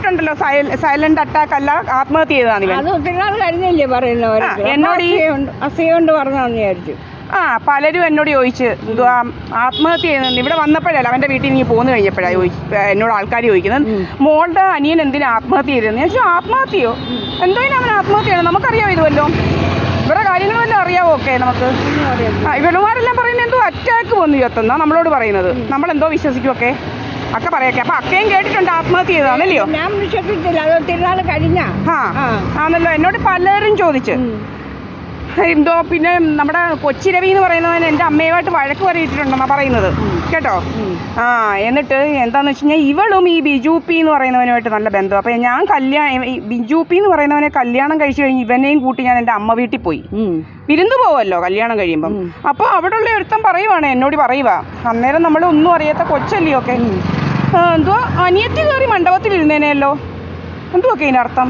പറഞ്ഞിട്ടുണ്ടല്ലോ silent attack അല്ല, ആത്മഹത്യ ചെയ്തതാണ് ഇവൻ. അത് ഒത്തിരി നാൾ കഴിഞ്ഞല്ലേ പറയുന്നവർ. എന്നോട് അസുഖം കൊണ്ട് പറഞ്ഞാന്ന് വിചാരിച്ചു. പലരും എന്നോട് ചോദിച്ച് എന്തുവാ ആത്മഹത്യ ചെയ്യുന്നത്. ഇവിടെ വന്നപ്പോഴല്ല, അവൻ്റെ വീട്ടിൽ നീ പോന്നു കഴിഞ്ഞപ്പോഴാണ് എന്നോട് ആൾക്കാർ ചോദിക്കുന്നത്, മോളുടെ അനിയൻ എന്തിനാ ആത്മഹത്യ ചെയ്തതെന്ന്. ഞാൻ ചോദിച്ചു ആത്മഹത്യയോ, എന്തോ അവൻ ആത്മഹത്യ ചെയ്യണം, നമുക്കറിയാമോ ഇതുവല്ലോ, ഇവരുടെ കാര്യങ്ങളും വല്ലതും അറിയാവോ? ഒക്കെ നമുക്ക് ഇവളുമാരെല്ലാം പറയുന്നത് എന്തോ അറ്റാക്ക് വന്നു ഇരുത്തുന്ന നമ്മളോട് പറയുന്നത്, നമ്മളെന്തോ വിശ്വസിക്കുമൊക്കെ ഒക്കെ പറയൊക്കെ. അപ്പൊ അക്കയും കേട്ടിട്ടുണ്ട് ആത്മഹത്യ ചെയ്തതാണല്ലയോ? ഞാൻ വിശ്വസിച്ചില്ല, അത് ഒത്തിരി നാൾ കഴിഞ്ഞ ആണല്ലോ. എന്നോട് പലരും ചോദിച്ച് എന്തോ. പിന്നെ നമ്മുടെ കൊച്ചി രവി എന്ന് പറയുന്നവൻ എൻ്റെ അമ്മയുമായിട്ട് വഴക്ക് പറയിട്ടിട്ടുണ്ടെന്നാ പറയുന്നത് കേട്ടോ. എന്നിട്ട് എന്താണെന്ന് വെച്ച് കഴിഞ്ഞാൽ ഇവളും ഈ ബിജു പി എന്ന് പറയുന്നവനുമായിട്ട് നല്ല ബന്ധം. അപ്പം ഞാൻ ബിജു പി എന്ന് പറയുന്നവനെ കല്യാണം കഴിച്ചു കഴിഞ്ഞ് ഇവനെയും കൂട്ടി ഞാൻ എൻ്റെ അമ്മ വീട്ടിൽ പോയി. വിരുന്ന് പോവല്ലോ കല്യാണം കഴിയുമ്പം. അപ്പോൾ അവിടെ ഉള്ള ഒരുത്തം പറയുവാണ്, എന്നോട് പറയുക, അന്നേരം നമ്മൾ ഒന്നും അറിയാത്ത കൊച്ചല്ലയോ ഒക്കെ, എന്തുവാ അനിയത്തി കയറി മണ്ഡപത്തിൽ ഇരുന്നേനെയല്ലോ, എന്തുവൊക്കെ ഇതിൻ്റെ അർത്ഥം?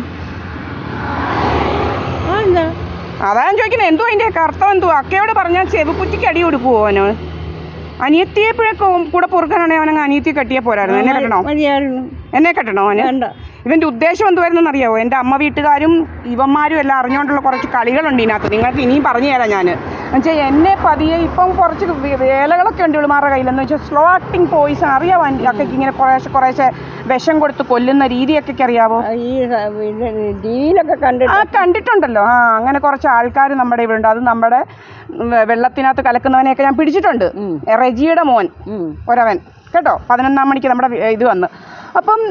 അതാ ഞാൻ ചോദിക്കുന്നത്, എന്തുവാ അതിൻ്റെ അർത്ഥം? എന്തുവാ? അക്കയോട് പറഞ്ഞാൽ ചെവിക്കുറ്റിക്ക് അടി കൊടുക്കുവോ അവന്? അനിയത്തിയെ കൂടെ പൊറുക്കാനാണെങ്കിൽ അവനങ്ങ് അനിയത്തി കെട്ടിയാൽ പോരായിരുന്നു. എന്നെ കെട്ടണോ? എന്നെ കെട്ടണോ അവന്? ഇവൻ്റെ ഉദ്ദേശം എന്തുവായിരുന്നെന്ന് അറിയാവോ? എൻ്റെ അമ്മ വീട്ടുകാരും ഇവന്മാരും എല്ലാം അറിഞ്ഞുകൊണ്ടുള്ള കുറച്ച് കളികളുണ്ട് ഇതിനകത്ത്. നിങ്ങൾക്ക് ഇനിയും പറഞ്ഞു തരാം ഞാൻ. എന്നുവെച്ചാൽ എന്നെ പതിയെ ഇപ്പം കുറച്ച് വേലകളൊക്കെ ഉണ്ട് ഇവളുമാരുടെ കയ്യിലെന്ന് വെച്ചാൽ സ്ലോ ആക്ടിങ് പോയിസൺ അറിയാവോ? അക്കൊക്കെ ഇങ്ങനെ കുറേശ്ശെ വിഷം കൊടുത്ത് കൊല്ലുന്ന രീതിയൊക്കെ അറിയാവോ? കണ്ടിട്ടുണ്ടല്ലോ. അങ്ങനെ കുറച്ച് ആൾക്കാർ നമ്മുടെ ഇവിടെ ഉണ്ട്. അത് നമ്മുടെ വെള്ളത്തിനകത്ത് കലക്കുന്നവനെയൊക്കെ ഞാൻ പിടിച്ചിട്ടുണ്ട്. റെജിയുടെ മോൻ ഒരവൻ കേട്ടോ, 11-ാം മണിക്ക് നമ്മുടെ ഇത് വന്ന്. അപ്പം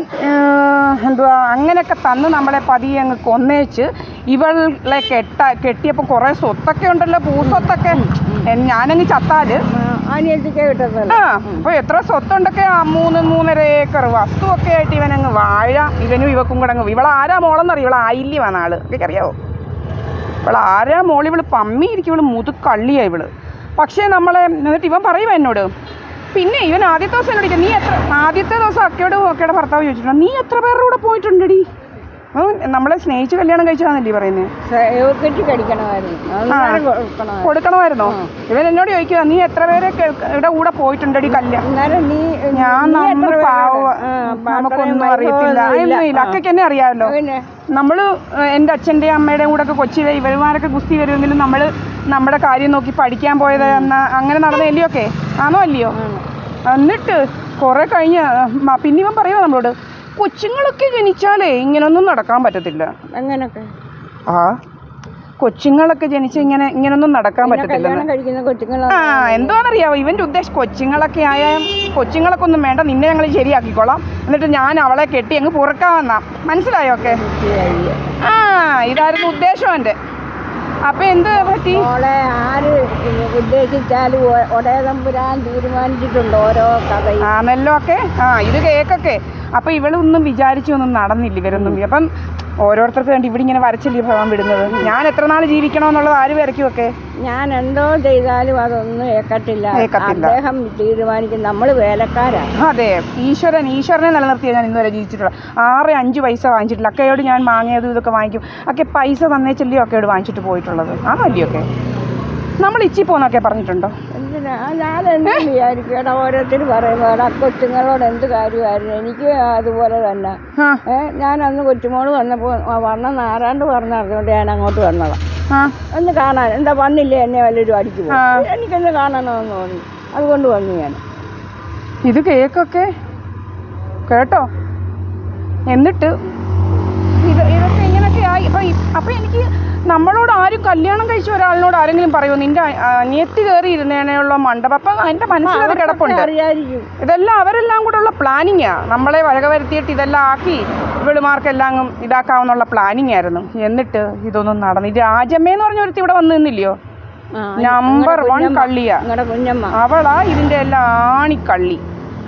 എന്തുവാ അങ്ങനെയൊക്കെ തന്ന് നമ്മളെ പതിയെ അങ്ങ് കൊന്നേച്ച് ഇവളെ കെട്ടിയപ്പോൾ കുറേ സ്വത്തൊക്കെ ഉണ്ടല്ലോ, പൂസ്വത്തൊക്കെ. ഞാനങ്ങ് ചത്താല് അപ്പോൾ എത്ര സ്വത്തുണ്ടൊക്കെ 3.5 ഏക്കർ വസ്തുവൊക്കെ ആയിട്ട് ഇവനങ്ങ് വാഴ. ഇവനും ഇവക്കും കൂടെ അങ്ങ്. ഇവളാരാ മോളെന്നറിയാം? ഇവളായില്യമാണ് ആള്. എനിക്കറിയാവോ ഇവളാരാ മോൾ? ഇവള് പമ്മിയിരിക്കും, ഇവള് മുതുക്കള്ളിയാണ് ഇവള്. പക്ഷേ നമ്മളെ എന്നിട്ട് ഇവൻ പറയുക എന്നോട്, പിന്നെ ഇവൻ ആദ്യത്തെ ദിവസം എന്നോട് ആദ്യത്തെ ദിവസം അക്കയുടെ ഭർത്താവ് ചോദിച്ചിട്ടുണ്ട്, നീ എത്ര പേരുടെ കൂടെ പോയിട്ടുണ്ടടി? നമ്മളെ സ്നേഹിച്ച് കല്യാണം കഴിച്ചതാണല്ലേ പറയുന്നത്? കൊടുക്കണമായിരുന്നോ? ഇവൻ എന്നോട് ചോദിക്കുക, നീ എത്ര പേരെ കൂടെ പോയിട്ടുണ്ടടി കല്യാണം? ഞാൻ നമുക്കൊന്നും അറിയത്തില്ല. അക്കയ്ക്ക് എന്നെ അറിയാമല്ലോ. നമ്മൾ എൻ്റെ അച്ഛൻ്റെയും അമ്മയുടെയും കൂടെ ഒക്കെ കൊച്ചിയിലെ ഇവന്മാരൊക്കെ ഗുസ്തി വരുമെങ്കിലും നമ്മൾ നമ്മുടെ കാര്യം നോക്കി പഠിക്കാൻ പോയത് അങ്ങനെ നടന്നല്ലേ ഒക്കെ ആണോ അല്ലയോ? എന്നിട്ട് കുറേ കഴിഞ്ഞ് പിന്നെ ഇവൻ പറയുമോ നമ്മളോട്, കൊച്ചുങ്ങളൊക്കെ ജനിച്ചാലേ ഇങ്ങനൊന്നും നടക്കാൻ പറ്റത്തില്ല. അങ്ങനൊക്കെ കൊച്ചുങ്ങളൊക്കെ ജനിച്ച് ഇങ്ങനൊന്നും നടക്കാൻ പറ്റത്തില്ല. എന്താണെന്നറിയാവോ ഇവൻ്റെ ഉദ്ദേശം? കൊച്ചുങ്ങളൊക്കെ ഒന്നും വേണ്ട, നിന്നെ ഞങ്ങൾ ശരിയാക്കിക്കോളാം, എന്നിട്ട് ഞാൻ അവളെ കെട്ടി അങ്ങ് പുറക്കാമെന്നാ. മനസ്സിലായോ? ഒക്കെ ഇതായിരുന്നു ഉദ്ദേശം എൻ്റെ. അപ്പൊ എന്ത് പറ്റി? ആര് ഉദ്ദേശിച്ചാലും ഒടേതമ്പുരാൻ തീരുമാനിച്ചിട്ടുണ്ട് ഓരോ കഥയും ആണല്ലോ ഒക്കെ. ഇത് കേക്കൊക്കെ. അപ്പൊ ഇവളൊന്നും വിചാരിച്ചൊന്നും നടന്നില്ല ഇവരൊന്നും. അപ്പം ഓരോരുത്തർക്ക് വേണ്ടി ഇവിടെ ഇങ്ങനെ വരച്ചില്ലേ ഭഗവാൻ വിടുന്നത്. ഞാൻ എത്ര നാൾ ജീവിക്കണമെന്നുള്ളത് ആര് വരയ്ക്കുമൊക്കെ? ഞാൻ എന്തോ ചെയ്താലും അതൊന്നും ഏക്കത്തില്ല. അദ്ദേഹം തീരുമാനിക്കും, നമ്മൾ വേലക്കാരാണ്. അതെ, ഈശ്വരനെ നിലനിർത്തിയാണ് ഞാൻ ഇന്നുവരെ ജീവിച്ചിട്ടുള്ളത്. 6-5 പൈസ വാങ്ങിച്ചിട്ടില്ല. അക്കയോട് ഞാൻ മാങ്ങിയത് ഇതൊക്കെ വാങ്ങിക്കും. ഒക്കെ പൈസ തന്നേച്ചല്ലോ അക്കയോട് വാങ്ങിച്ചിട്ട് പോയിട്ടുള്ളത്. ആണല്ലോ. നമ്മൾ ഇച്ചി പോന്നൊക്കെ പറഞ്ഞിട്ടുണ്ടോ? ഞാനെന്ത് വിചാരിക്കും, ഓരോരുത്തർ പറയുമ്പോൾ കൊച്ചുങ്ങളോട് എന്ത് കാര്യമായിരുന്നു. എനിക്ക് അതുപോലെ തന്നെ. ഞാൻ അന്ന് കൊച്ചുമോള് വന്നപ്പോൾ ആരാണ്ട് പറഞ്ഞറിഞ്ഞുകൊണ്ട് ഞാൻ അങ്ങോട്ട് വന്നതാണ്. ഒന്ന് കാണാൻ. എന്താ വന്നില്ലേ, എന്നെ വല്ലൊരു അടിച്ചു പോകും, എനിക്കൊന്ന് കാണണമെന്ന് തോന്നി, അതുകൊണ്ട് വന്നു ഞാൻ. ഇത് കേക്കൊക്കെ കേട്ടോ. എന്നിട്ട് ഇതൊക്കെ ഇങ്ങനെയൊക്കെ ആയി. അപ്പം എനിക്ക് നമ്മളോട് ആരും കല്യാണം കഴിച്ച ഒരാളിനോട് ആരെങ്കിലും പറയുമോ നിന്റെ അനിയത്തി കയറി ഇരുന്നേനെയുള്ള മണ്ഡപം? അപ്പം എൻ്റെ മനസ്സിലത് കിടപ്പുണ്ട്. ഇതെല്ലാം അവരെല്ലാം കൂടെ ഉള്ള പ്ലാനിങ്ങാ. നമ്മളെ വരകവരുത്തിയിട്ട് ഇതെല്ലാം ആക്കി ഇവളുമാർക്കെല്ലാം ഇതാക്കാമെന്നുള്ള പ്ലാനിങ് ആയിരുന്നു. എന്നിട്ട് ഇതൊന്നും നടന്നു. രാജമ്മയെന്ന് പറഞ്ഞ ഒരുത്തി ഇവിടെ വന്നു നിന്നില്ലയോ? നമ്പർ 1 കള്ളിയാ അവളാ. ഇതിൻ്റെ എല്ലാം ആണിക്കള്ളി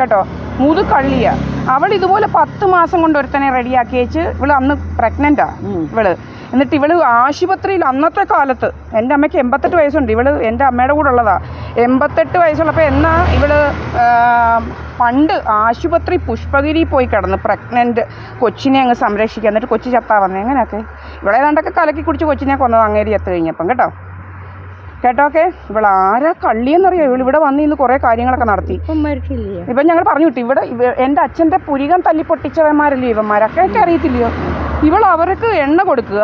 കേട്ടോ, മുതുകള്ളിയാ അവൾ. ഇതുപോലെ 10 മാസം കൊണ്ട് ഒരുത്തനെ റെഡിയാക്കി വെച്ച് ഇവള് അന്ന് പ്രഗ്നൻ്റാ ഇവള്. എന്നിട്ട് ഇവള് ആശുപത്രിയിൽ അന്നത്തെ കാലത്ത്, എൻ്റെ അമ്മയ്ക്ക് 88 വയസ്സുണ്ട്, ഇവള് എൻ്റെ അമ്മയുടെ കൂടെ ഉള്ളതാ. 88 വയസ്സുള്ളപ്പോൾ എന്നാ ഇവള് പണ്ട് ആശുപത്രി പുഷ്പഗിരി പോയി കിടന്ന് പ്രഗ്നൻ്റ് കൊച്ചിനെ അങ്ങ് സംരക്ഷിക്കുക. എന്നിട്ട് കൊച്ചു ചത്താ വന്നത്. എങ്ങനെയൊക്കെ ഇവളെ ഏതാണ്ടൊക്കെ കലക്കി കുടിച്ച് കൊച്ചിനെ കൊന്നത് അങ്ങേരി ചത്ത് കഴിഞ്ഞപ്പം കേട്ടോ. കേട്ടോക്കെ. ഇവളാരാ കള്ളിയെന്നറിയോ? ഇവിടെ വന്ന് ഇന്ന് കുറേ കാര്യങ്ങളൊക്കെ നടത്തി. ഇപ്പം ഞങ്ങൾ പറഞ്ഞു വിട്ടു, ഇവിടെ എൻ്റെ അച്ഛൻ്റെ പുരികം തല്ലി പൊട്ടിച്ചവന്മാരല്ലേ ഇവന്മാരൊക്കെ അറിയത്തില്ലയോ? അവർക്ക് എണ്ണ കൊടുക്കുക,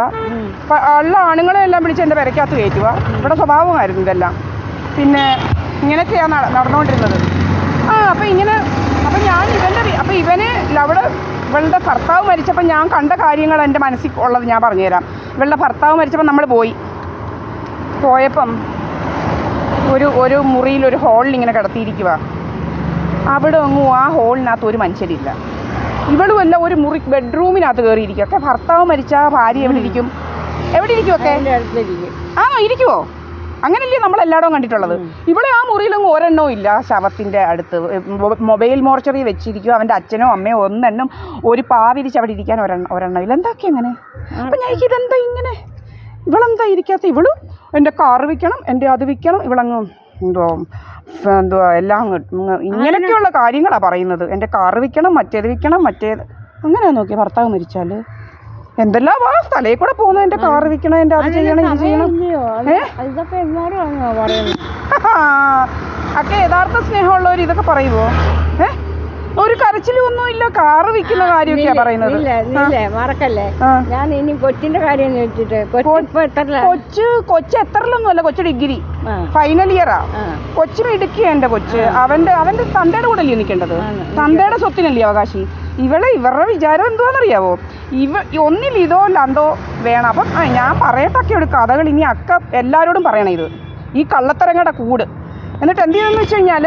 ഉള്ള ആണുങ്ങളെ എല്ലാം വിളിച്ച് എൻ്റെ പെരക്കകത്ത് കയറ്റുക. ഇവിടെ സ്വഭാവമായിരുന്നു ഇതെല്ലാം. പിന്നെ ഇങ്ങനെയൊക്കെയാണ് നടന്നുകൊണ്ടിരുന്നത്. അപ്പം ഞാൻ ഇവനെ അവിടെ ഇവളുടെ ഭർത്താവ് മരിച്ചപ്പോൾ ഞാൻ കണ്ട കാര്യങ്ങൾ എൻ്റെ മനസ്സിൽ ഉള്ളത് ഞാൻ പറഞ്ഞുതരാം. ഇവളുടെ ഭർത്താവ് മരിച്ചപ്പോൾ നമ്മൾ പോയപ്പം ഒരു മുറിയിൽ ഒരു ഹോളിൽ ഇങ്ങനെ കിടത്തിയിരിക്കുക. അവിടെ ഒന്നും ആ ഹോളിനകത്ത് ഒരു മനുഷ്യരില്ല. ഇവളും എല്ലാം ഒരു ബെഡ്റൂമിനകത്ത് കയറിയിരിക്കും. ഒക്കെ ഭർത്താവ് മരിച്ച ഭാര്യ എവിടെ ഇരിക്കും ഒക്കെ ഇരിക്കുവോ? അങ്ങനല്ലേ നമ്മളെല്ലായിടവും കണ്ടിട്ടുള്ളത്. ഇവിടെ ആ മുറിയിലൊന്നും ഒരെണ്ണവും ഇല്ല. ശവത്തിൻ്റെ അടുത്ത് മൊബൈൽ മോർച്ചറി വെച്ചിരിക്കും. അവൻ്റെ അച്ഛനോ അമ്മയോ ഒന്നെണ്ണം ഒരു പാവിരിച്ച് അവിടെ ഇരിക്കാൻ ഒരെണ്ണം ഇല്ല. എന്താക്കി അങ്ങനെ? അപ്പം ഞാൻ ഇതെന്താ ഇങ്ങനെ, ഇവളെന്താ ഇരിക്കാത്ത? ഇവളും എൻ്റെ കാറ് വിൽക്കണം, എൻ്റെ അത് വിൽക്കണം, ഇവളങ്ങ് എന്തുവാ എല്ലാം ഇങ്ങനെയൊക്കെയുള്ള കാര്യങ്ങളാണ് പറയുന്നത്. എൻ്റെ കാറ് വിൽക്കണം, മറ്റേത് വിൽക്കണം, അങ്ങനെയാ നോക്കിയാൽ ഭർത്താവ് മരിച്ചാൽ എന്തെല്ലാം സ്ഥലയിൽ കൂടെ പോകുന്നു. എൻ്റെ കാറ് വിൽക്കണം, എൻ്റെ അത് ചെയ്യണം, ഇത് ചെയ്യണം. ഒക്കെ യഥാർത്ഥ സ്നേഹമുള്ളവർ ഇതൊക്കെ പറയുമോ? ഒരു കരച്ചിലും ഒന്നുമില്ല. കാറ് വിൽക്കുന്ന കാര്യമൊക്കെയാ പറയുന്നത്. മറക്കല്ലേ, ഞാൻ ഇനി കൊച്ചിന്റെ കാര്യം ചോദിച്ചിട്ട് കൊച്ച് എത്രലൊന്നും അല്ല, കൊച്ചു ഡിഗ്രി ഫൈനൽ ഇയറാ. കൊച്ചിന് ഇടുക്കിയാ എൻ്റെ കൊച്ച്. അവന്റെ തന്തയുടെ കൂടെ അല്ലേ നിൽക്കേണ്ടത്? തന്തയുടെ സ്വത്തിനല്ലേ അവകാശി. ഇവരുടെ വിചാരം എന്തുവാണെന്നറിയാവോ? ഒന്നിൽ ഇതോ അന്തോ വേണം. അപ്പം ഞാൻ പറയട്ടൊക്കെ ഒരു കഥകൾ ഇനി എല്ലാവരോടും പറയണം. ഈ കള്ളത്തരങ്ങളുടെ കൂട് എന്നിട്ട് എന്ത് ചെയ്തെന്ന് വെച്ച് കഴിഞ്ഞാൽ